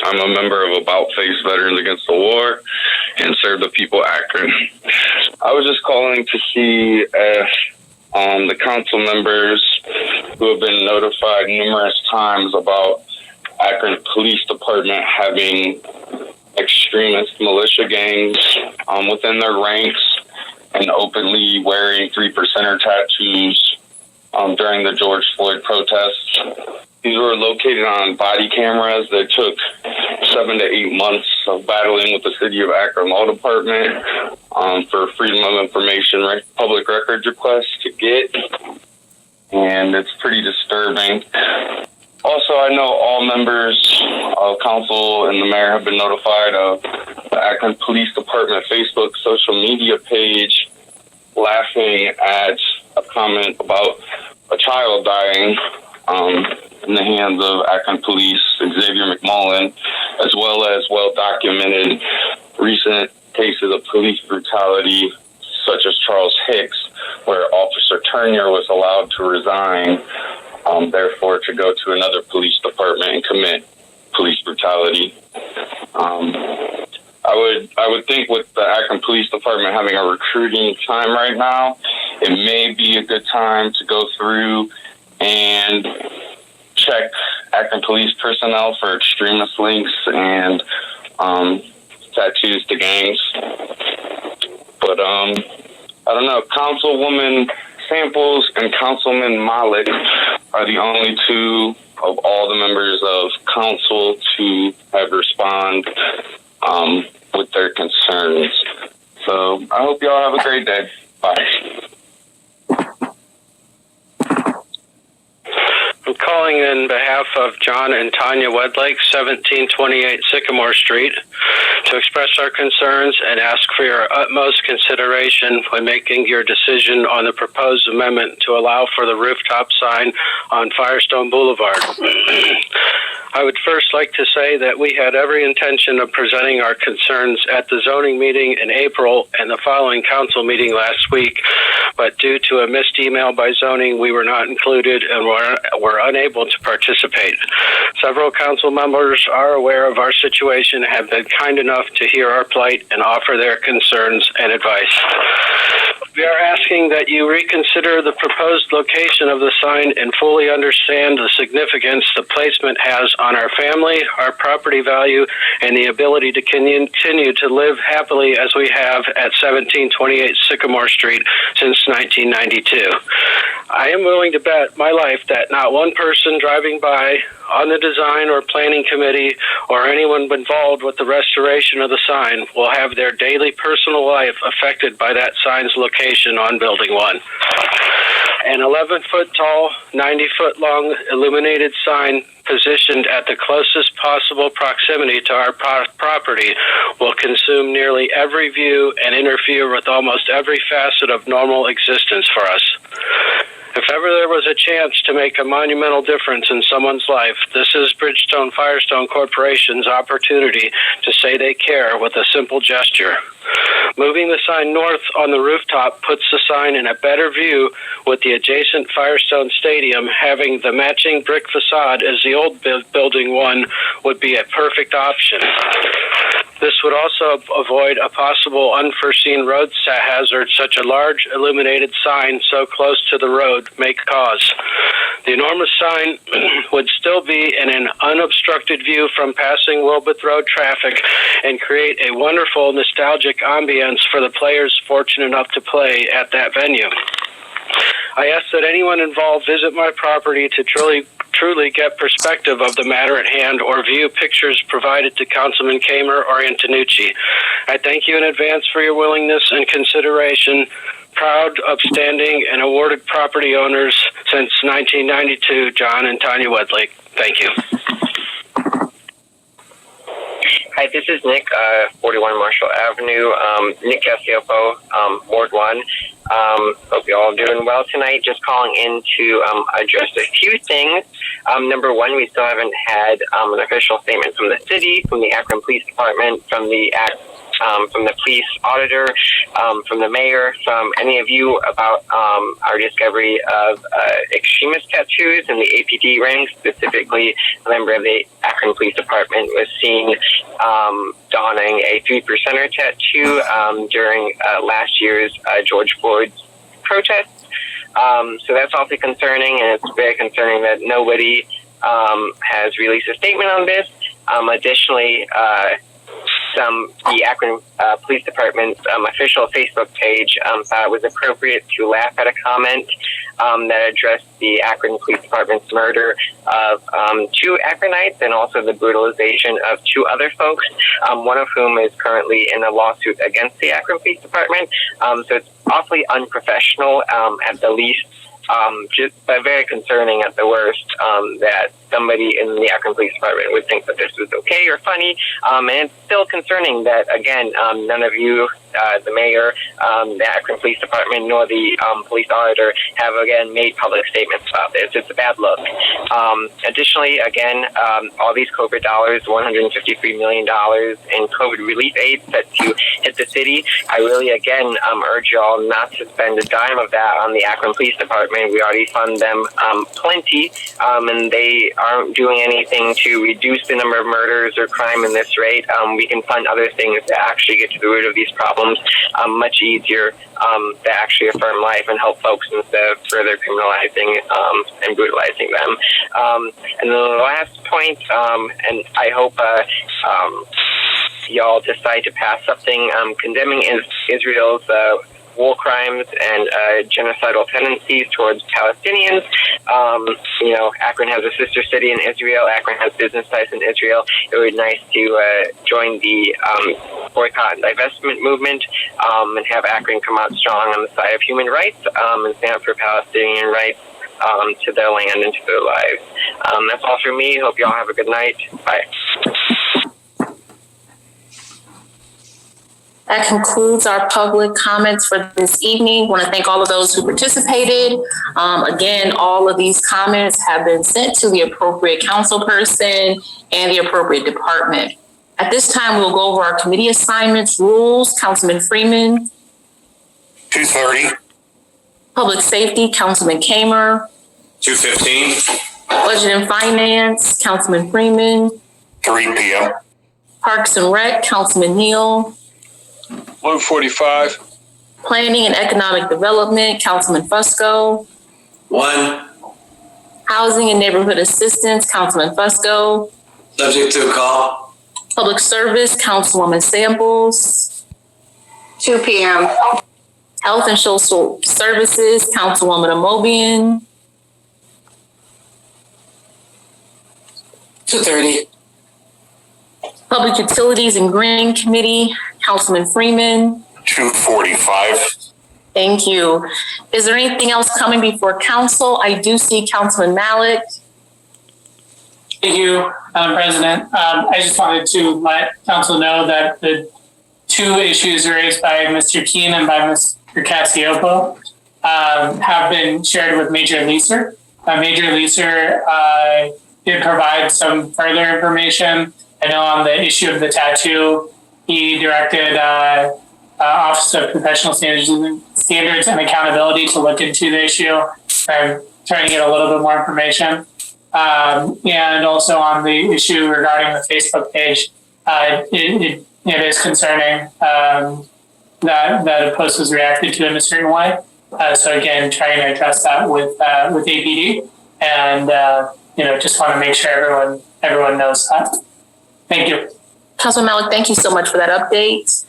I'm a member of About Face Veterans Against the War and serve the people of Akron. I was just calling to see if the council members who have been notified numerous times about Akron Police Department having extremist militia gangs within their ranks and openly wearing 3%er tattoos during the George Floyd protests. These were located on body cameras that took 7 to 8 months of battling with the City of Akron Law Department for Freedom of Information public records requests to get, and it's pretty disturbing. Also, I know all members of council and the mayor have been notified of the Akron Police Department Facebook social media page laughing at a comment about a child dying in the hands of Akron Police, Xavier McMullen, as well as well-documented recent cases of police brutality, such as Charles Hicks, where Officer Turner was allowed to resign, therefore to go to another police department and commit police brutality. I would think with the Akron Police Department having a recruiting time right now, it may be a good time to go through and check Akron Police personnel for extremist links and tattoos to gangs. But I don't know, Councilwoman Samples and Councilman Malik are the only two of all the members of council to have responded with their concerns. So I hope y'all have a great day. Bye. I'm calling in behalf of John and Tanya Wedlake, 1728 Sycamore Street, to express our concerns and ask for your utmost consideration when making your decision on the proposed amendment to allow for the rooftop sign on Firestone Boulevard. I would first like to say that we had every intention of presenting our concerns at the zoning meeting in April and the following council meeting last week, but due to a missed email by zoning, we were not included and were unable to participate. Several council members are aware of our situation and have been kind enough to hear our plight and offer their concerns and advice. We are asking that you reconsider the proposed location of the sign and fully understand the significance the placement has on our family, our property value, and the ability to continue to live happily as we have at 1728 Sycamore Street since 1992. I am willing to bet my life that not one person driving by on the design or planning committee or anyone involved with the restoration of the sign will have their daily personal life affected by that sign's location on Building 1. An 11-foot tall, 90-foot long illuminated sign positioned at the closest possible proximity to our property will consume nearly every view and interfere with almost every facet of normal existence for us. If ever there was a chance to make a monumental difference in someone's life, this is Bridgestone Firestone Corporation's opportunity to say they care with a simple gesture. Moving the sign north on the rooftop puts the sign in a better view, with the adjacent Firestone Stadium having the matching brick facade as the old Building 1 would be a perfect option. This would also avoid a possible unforeseen road hazard such a large illuminated sign so close to the road may cause. The enormous sign would still be in an unobstructed view from passing Wilbeth Road traffic and create a wonderful nostalgic ambience for the players fortunate enough to play at that venue. I ask that anyone involved visit my property to truly get perspective of the matter at hand or view pictures provided to Councilman Kamer or Antonucci. I thank you in advance for your willingness and consideration. Proud, upstanding, and awarded property owners since 1992, John and Tanya Wedlake. Thank you. Hi, this is Nick, 41 Marshall Avenue, Nick Casiopo, Ward 1. Hope you're all doing well tonight. Just calling in to address a few things. Number one, we still haven't had an official statement from the city, from the Akron Police Department, from the from the police auditor, from the mayor, from any of you about our discovery of extremist tattoos in the APD ranks. Specifically, a member of the Akron Police Department was seen donning a 3%er tattoo during last year's George Floyd's protests. So that's awfully concerning, and it's very concerning that nobody has released a statement on this. Additionally, the Akron Police Department's official Facebook page thought it was appropriate to laugh at a comment that addressed the Akron Police Department's murder of 2 Akronites and also the brutalization of 2 other folks, one of whom is currently in a lawsuit against the Akron Police Department. So it's awfully unprofessional at the least, but very concerning at the worst, that somebody in the Akron Police Department would think that this was okay or funny. And it's still concerning that, again, none of you, the mayor, the Akron Police Department, nor the police auditor have, again, made public statements about this. It's a bad look. Additionally, again, all these COVID dollars, $153 million in COVID relief aid set to hit the city. I really, again, urge you all not to spend a dime of that on the Akron Police Department. We already fund them plenty, and they aren't doing anything to reduce the number of murders or crime in this rate. We can fund other things that actually get to the root of these problems much easier, that actually affirm life and help folks instead of further criminalizing and brutalizing them. And then the last point, and I hope y'all decide to pass something condemning Israel's war crimes and genocidal tendencies towards Palestinians. Akron has a sister city in Israel. Akron has business ties in Israel. It would be nice to join the boycott and divestment movement and have Akron come out strong on the side of human rights and stand up for Palestinian rights to their land and to their lives. That's all for me. Hope y'all have a good night. Bye. That concludes our public comments for this evening. I want to thank all of those who participated. Again, all of these comments have been sent to the appropriate council person and the appropriate department. At this time, we'll go over our committee assignments, rules. Councilman Freeman. 2:30. Public Safety, Councilman Kamer. 2:15. Budget and Finance, Councilman Freeman. 3 p.m. Parks and Rec, Councilman Neal. 1:45. Planning and Economic Development, Councilman Fusco. 1. Housing and Neighborhood Assistance, Councilman Fusco. Subject to a call. Public Service, Councilwoman Samples. 2 p.m. Health and Social Services, Councilwoman Amobian. 2:30. Public Utilities and Green Committee, Councilman Freeman. 2:45. Thank you. Is there anything else coming before council? I do see Councilman Malik. Thank you, Madam President. I just wanted to let council know that the 2 issues raised by Mr. Keene and by Mr. Cassiopo have been shared with Major Leaser. Major Leaser did provide some further information. I know on the issue of the tattoo, he directed Office of Professional Standards and Accountability to look into the issue and trying to get a little bit more information. And also on the issue regarding the Facebook page, it is concerning that a post was reacted to in a certain way. So again, trying to address that with APD, and just want to make sure everyone knows that. Thank you. Councilman Malik, thank you so much for that update.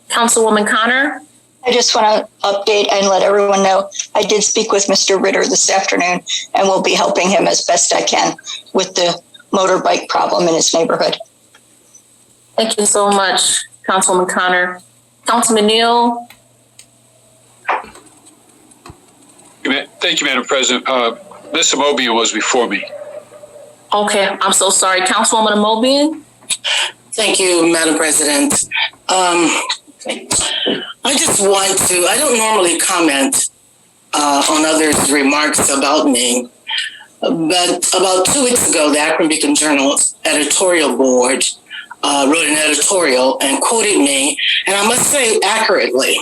Councilwoman Connor. I just want to update and let everyone know I did speak with Mr. Ritter this afternoon and will be helping him as best I can with the motorbike problem in his neighborhood. Thank you so much, Councilwoman Connor. Councilman Neal. Thank you, Madam President. Ms. Amobian was before me. Okay, I'm so sorry. Councilwoman Amobian. Thank you, Madam President. I just want to, I don't normally comment on others' remarks about me, but about 2 weeks ago, the Akron Beacon Journal's editorial board wrote an editorial and quoted me, and I must say accurately.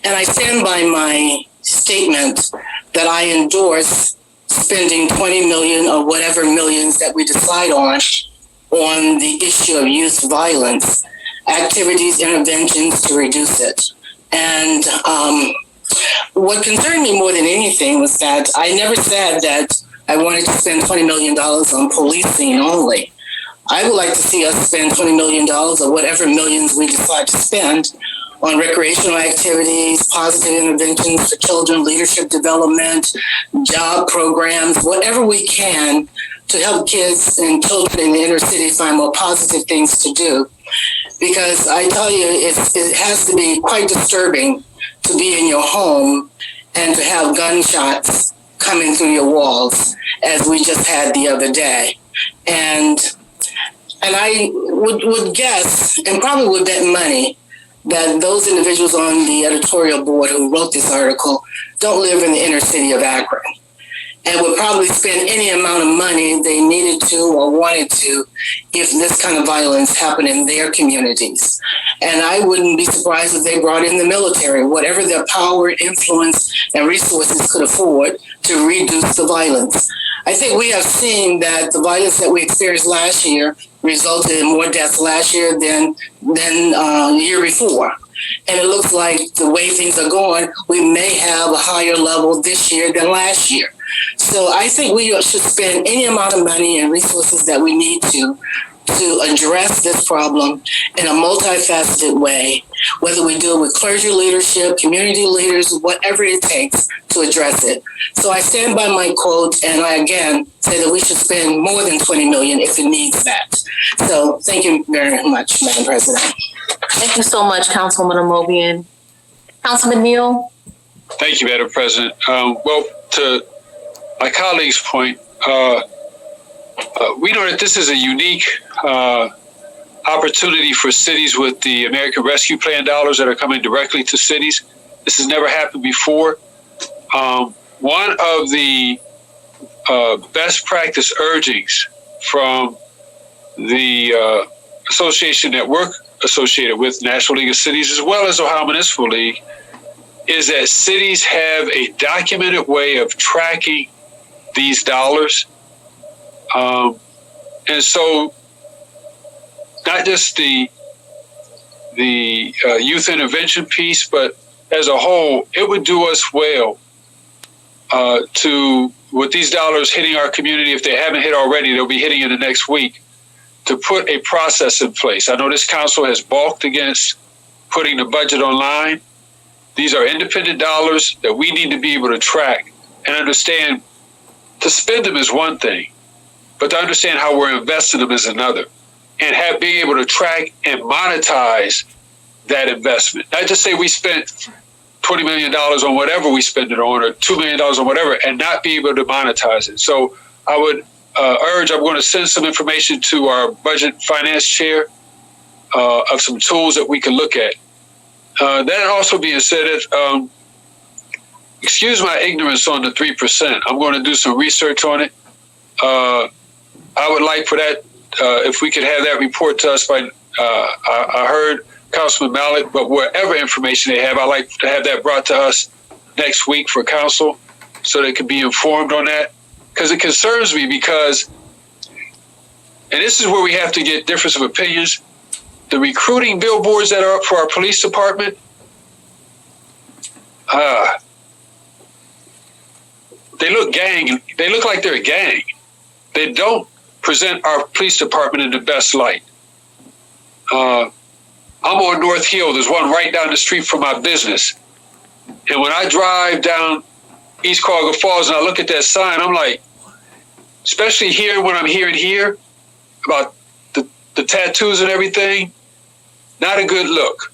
And I stand by my statement that I endorse spending 20 million or whatever millions that we decide on the issue of youth violence, activities, interventions to reduce it. And what concerned me more than anything was that I never said that I wanted to spend $20 million on policing only. I would like to see us spend $20 million or whatever millions we decide to spend on recreational activities, positive interventions for children, leadership development, job programs, whatever we can to help kids and children in the inner city find more positive things to do. Because I tell you, it has to be quite disturbing to be in your home and to have gunshots coming through your walls, as we just had the other day. And I would guess, and probably would bet money, that those individuals on the editorial board who wrote this article don't live in the inner city of Akron, and would probably spend any amount of money they needed to or wanted to if this kind of violence happened in their communities. And I wouldn't be surprised if they brought in the military, whatever their power, influence, and resources could afford to reduce the violence. I think we have seen that the violence that we experienced last year resulted in more deaths last year than the year before. And it looks like the way things are going, we may have a higher level this year than last year. So I think we should spend any amount of money and resources that we need to address this problem in a multifaceted way, whether we do it with clergy leadership, community leaders, whatever it takes to address it. So I stand by my quote, and I again say that we should spend more than 20 million if it needs that. So thank you very much, Madam President. Thank you so much, Councilwoman Amobian. Councilman Neal? Thank you, Madam President. Well, to my colleague's point, we know that this is a unique opportunity for cities with the American Rescue Plan dollars that are coming directly to cities. This has never happened before. One of the best practice urgings from the association that we're associated with, National League of Cities, as well as Ohio Municipal League, is that cities have a documented way of tracking these dollars. And so not just the youth intervention piece, but as a whole, it would do us well to, with these dollars hitting our community, if they haven't hit already, they'll be hitting in the next week, to put a process in place. I know this council has balked against putting the budget online. These are independent dollars that we need to be able to track and understand. To spend them is one thing, but to understand how we're investing them is another. And being able to track and monetize that investment. Not just say we spent $20 million on whatever we spend it on, or $2 million on whatever, and not be able to monetize it. So I would urge, I'm going to send some information to our budget finance chair of some tools that we can look at. That also being said, excuse my ignorance on the 3%. I'm going to do some research on it. I would like for that, if we could have that report to us by, I heard Councilman Mallett, but whatever information they have, I'd like to have that brought to us next week for council so they can be informed on that. Because it concerns me because, and this is where we have to get difference of opinions, the recruiting billboards that are up for our police department, they look like they're a gang. They don't present our police department in the best light. I'm on North Hill. There's one right down the street from my business. And when I drive down East Cargo Falls and I look at that sign, I'm like, especially here when I'm hearing here about the tattoos and everything, not a good look.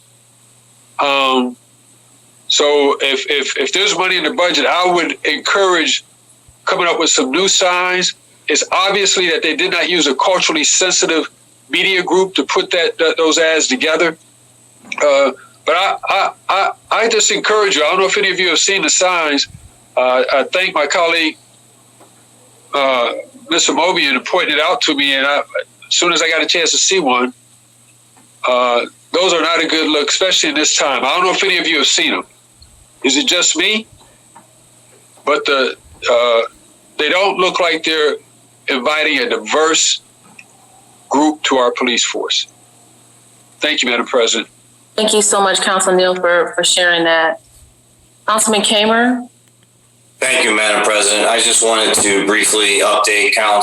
So if there's money in the budget, I would encourage coming up with some new signs. It's obviously that they did not use a culturally sensitive media group to put those ads together. But I just encourage you. I don't know if any of you have seen the signs. I thank my colleague, Ms. Amobian, for pointing it out to me. And as soon as I got a chance to see one, Those are not a good look, especially in this time. I don't know if any of you have seen them. Is it just me? But they don't look like they're inviting a diverse group to our police force. Thank you, Madam President. Thank you so much, Council Neal, for sharing that. Councilman Kamer? Thank you, Madam President. I just wanted to briefly update council